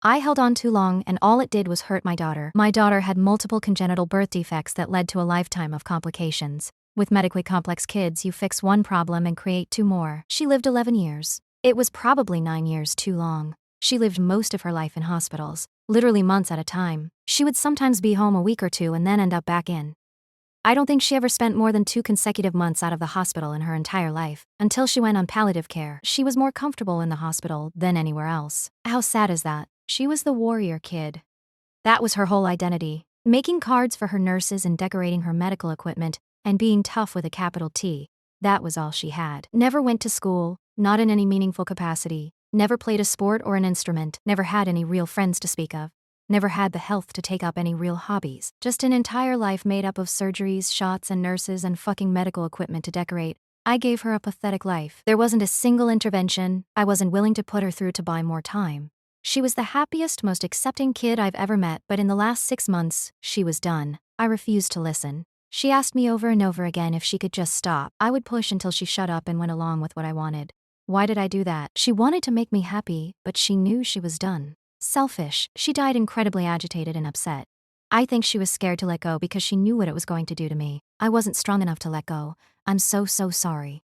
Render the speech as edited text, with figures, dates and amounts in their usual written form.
I held on too long and all it did was hurt my daughter. My daughter had multiple congenital birth defects that led to a lifetime of complications. With medically complex kids, you fix one problem and create two more. She lived 11 years. It was probably 9 years too long. She lived most of her life in hospitals, literally months at a time. She would sometimes be home a week or two and then end up back in. I don't think she ever spent more than 2 consecutive months out of the hospital in her entire life. Until she went on palliative care, she was more comfortable in the hospital than anywhere else. How sad is that? She was the warrior kid. That was her whole identity. Making cards for her nurses and decorating her medical equipment, and being tough with a capital T. That was all she had. Never went to school, not in any meaningful capacity. Never played a sport or an instrument. Never had any real friends to speak of. Never had the health to take up any real hobbies. Just an entire life made up of surgeries, shots, and nurses and fucking medical equipment to decorate. I gave her a pathetic life. There wasn't a single intervention I wasn't willing to put her through to buy more time. She was the happiest, most accepting kid I've ever met, but in the last 6 months, she was done. I refused to listen. She asked me over and over again if she could just stop. I would push until she shut up and went along with what I wanted. Why did I do that? She wanted to make me happy, but she knew she was done. Selfish. She died incredibly agitated and upset. I think she was scared to let go because she knew what it was going to do to me. I wasn't strong enough to let go. I'm so sorry.